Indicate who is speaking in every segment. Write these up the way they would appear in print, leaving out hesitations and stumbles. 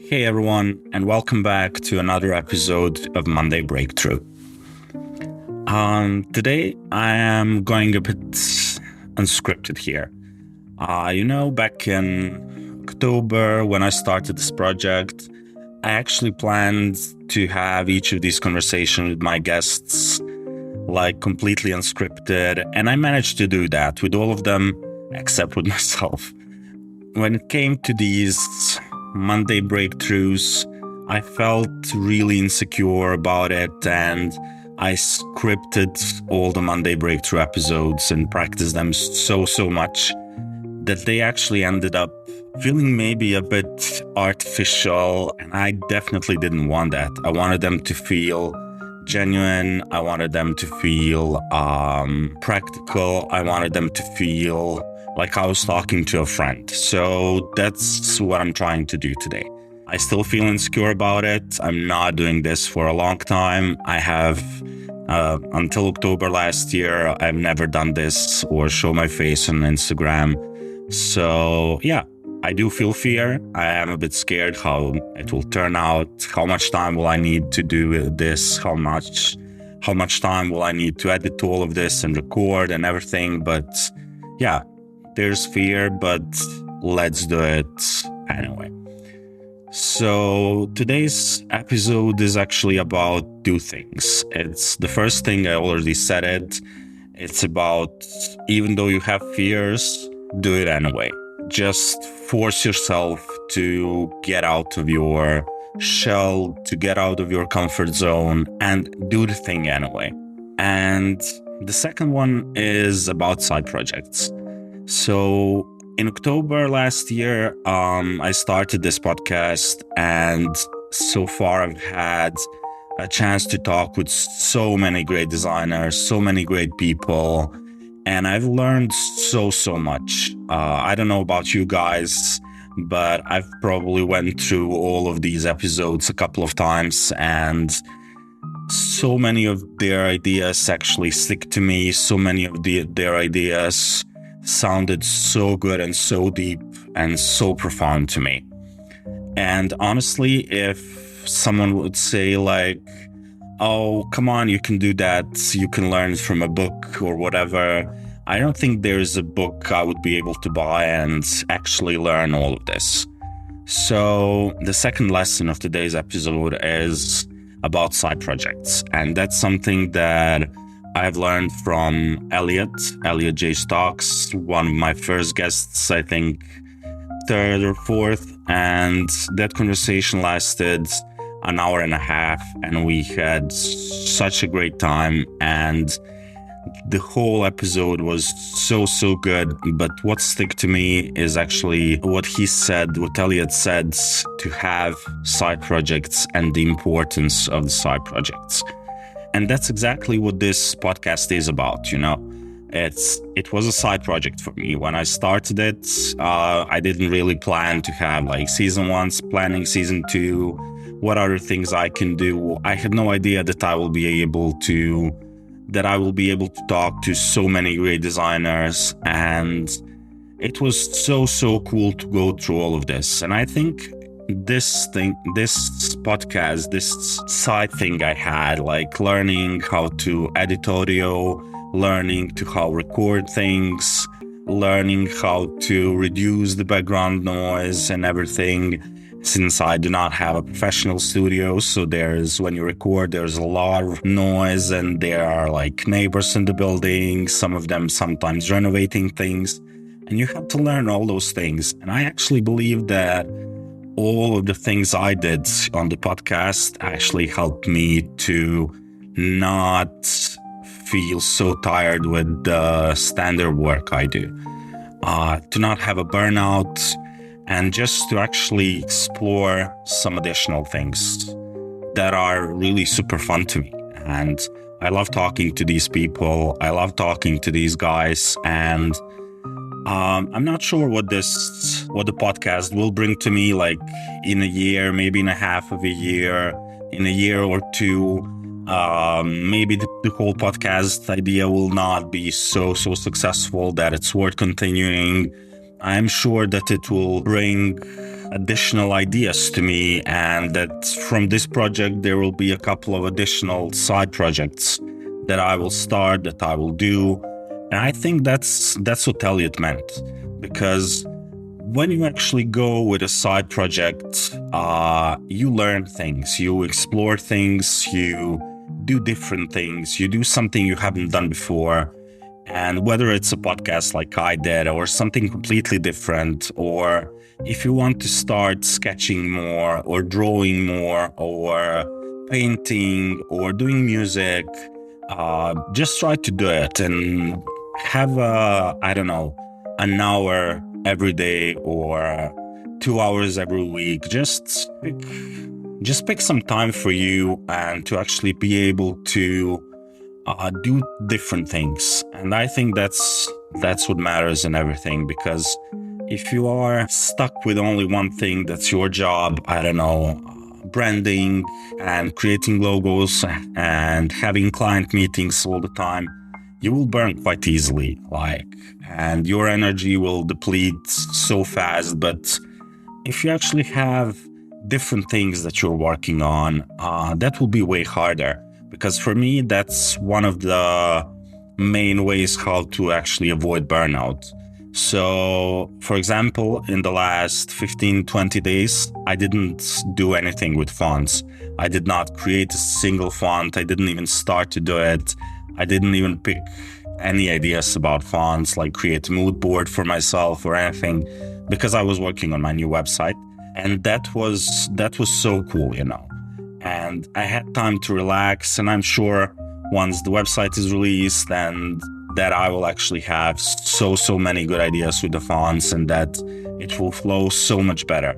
Speaker 1: Hey everyone, and welcome back to another episode of Monday Breakthrough. Today I am going a bit unscripted here. Back in October when I started this project, I actually planned to have each of these conversations with my guests like completely unscripted, and I managed to do that with all of them except with myself. When it came to these Monday breakthroughs, I felt really insecure about it, and I scripted all the Monday breakthrough episodes and practiced them so much that they actually ended up feeling maybe a bit artificial, and I definitely didn't want that. I wanted them to feel genuine. I wanted them to feel practical. I wanted them to feel like I was talking to a friend. So that's what I'm trying to do today. I still feel insecure about it. I'm not doing this for a long time. I have, until October last year, I've never done this or show my face on Instagram. So yeah, I do feel fear. I am a bit scared how it will turn out. How much time will I need to do this? How much time will I need to edit all of this and record and everything? But yeah, there's fear, but let's do it anyway. So today's episode is actually about two things. It's the first thing, I already said it. It's about, even though you have fears, do it anyway. Just force yourself to get out of your shell, to get out of your comfort zone, and do the thing anyway. And the second one is about side projects. So in October last year, I started this podcast, and so far I've had a chance to talk with so many great designers, so many great people, and I've learned so much. I don't know about you guys, but I've probably went through all of these episodes a couple of times, and so many of their ideas actually stick to me. So many of their ideas sounded so good and so deep and so profound to me. And honestly, if someone would say like, oh, come on, you can do that, you can learn from a book or whatever, I don't think there's a book I would be able to buy and actually learn all of this. So the second lesson of today's episode is about side projects. And that's something that I've learned from Elliot Jay Stocks, one of my first guests, I think third or fourth. And that conversation lasted an hour and a half, and we had such a great time. And the whole episode was so good. But what stuck to me is actually what he said, what Elliot said, to have side projects and the importance of the side projects. And that's exactly what this podcast is about, It was a side project for me. When I started it, I didn't really plan to have like season 1, planning season 2, what other things I can do. I had no idea that I will be able to talk to so many great designers. And it was so cool to go through all of this. And I think this podcast, this side thing I had, like learning how to edit audio, learning to how record things, learning how to reduce the background noise and everything. Since I do not have a professional studio, so when you record, there's a lot of noise, and there are like neighbors in the building, some of them sometimes renovating things, and you have to learn all those things. And I actually believe that all of the things I did on the podcast actually helped me to not feel so tired with the standard work I do, to not have a burnout, and just to actually explore some additional things that are really super fun to me. And I love talking to these people. I love talking to these guys, and I'm not sure what the podcast will bring to me, like in a year, maybe in a half of a year, in a year or two. Maybe the whole podcast idea will not be so successful that it's worth continuing. I'm sure that it will bring additional ideas to me, and that from this project there will be a couple of additional side projects that I will start, that I will do. And I think that's what Elliot meant, because when you actually go with a side project, you learn things, you explore things, you do different things, you do something you haven't done before. And whether it's a podcast like I did, or something completely different, or if you want to start sketching more, or drawing more, or painting, or doing music, just try to do it and have an hour every day or 2 hours every week. Just pick some time for you and to actually be able to do different things. And I think that's what matters in everything, because if you are stuck with only one thing, that's your job, branding and creating logos and having client meetings all the time, you will burn quite easily, and your energy will deplete so fast. But if you actually have different things that you're working on, that will be way harder. Because for me, that's one of the main ways how to actually avoid burnout. So, for example, in the last 15-20 days, I didn't do anything with fonts. I did not create a single font. I didn't even start to do it. I didn't even pick any ideas about fonts, like create a mood board for myself or anything, because I was working on my new website. And that was so cool, And I had time to relax, and I'm sure once the website is released, and that I will actually have so many good ideas with the fonts, and that it will flow so much better.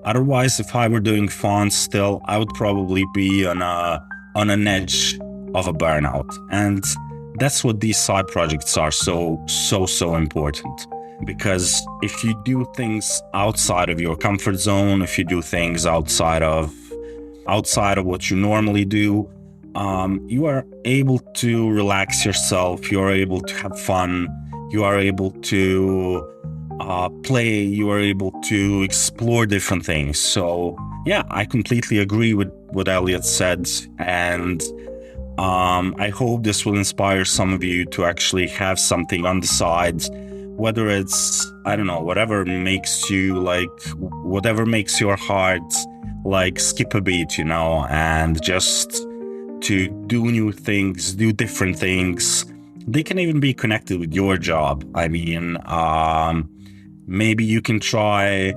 Speaker 1: Otherwise, if I were doing fonts still, I would probably be on an edge of a burnout. And that's what these side projects are so important. Because if you do things outside of your comfort zone, if you do things outside of what you normally do, you are able to relax yourself, you are able to have fun, you are able to play, you are able to explore different things. So yeah, I completely agree with what Elliot said, and I hope this will inspire some of you to actually have something on the side, whether it's, whatever makes you whatever makes your heart skip a beat, and just to do new things, do different things. They can even be connected with your job. Maybe you can try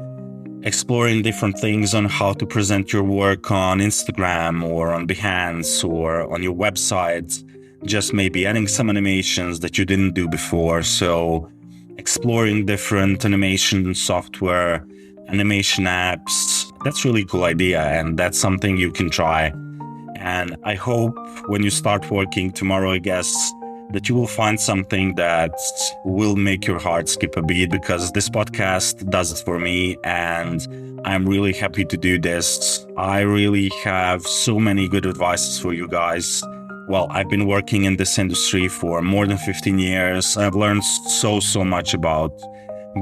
Speaker 1: exploring different things on how to present your work on Instagram or on Behance or on your website. Just maybe adding some animations that you didn't do before. So exploring different animation software, animation apps, that's a really cool idea, and that's something you can try. And I hope when you start working tomorrow, I guess, that you will find something that will make your heart skip a beat, because this podcast does it for me, and I'm really happy to do this. I really have so many good advices for you guys. Well, I've been working in this industry for more than 15 years. I've learned so much about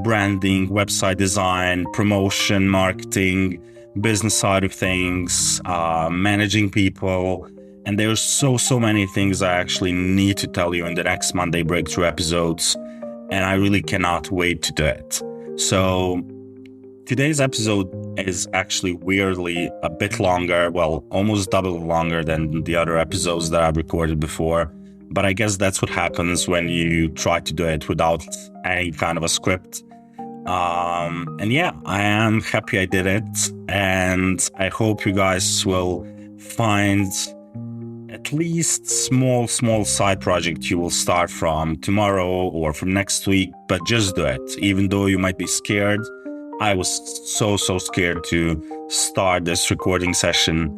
Speaker 1: branding, website design, promotion, marketing, business side of things, managing people. And there's so many things I actually need to tell you in the next Monday Breakthrough episodes. And I really cannot wait to do it. So today's episode is actually weirdly a bit longer, well, almost double longer than the other episodes that I've recorded before. But I guess that's what happens when you try to do it without any kind of a script. And yeah, I am happy I did it. And I hope you guys will find at least small side project you will start from tomorrow or from next week, but just do it. Even though you might be scared. I was so scared to start this recording session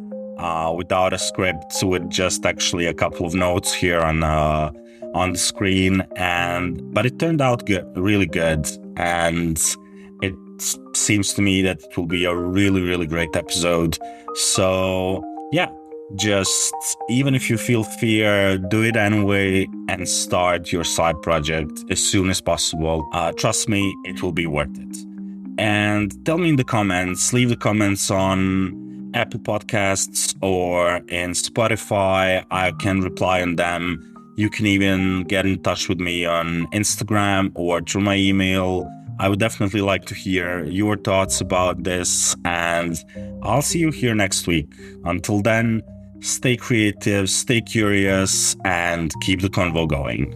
Speaker 1: without a script, with just actually a couple of notes here on the screen, but it turned out good, really good, and it seems to me that it will be a really great episode. So yeah, Just even if you feel fear, do it anyway and start your side project as soon as possible. Trust me, it will be worth it. And tell me in the comments, leave the comments on Apple Podcasts or in Spotify. I can reply on them. You can even get in touch with me on Instagram or through my email. I would definitely like to hear your thoughts about this, and I'll see you here next week. Until then, stay creative, stay curious, and keep the convo going.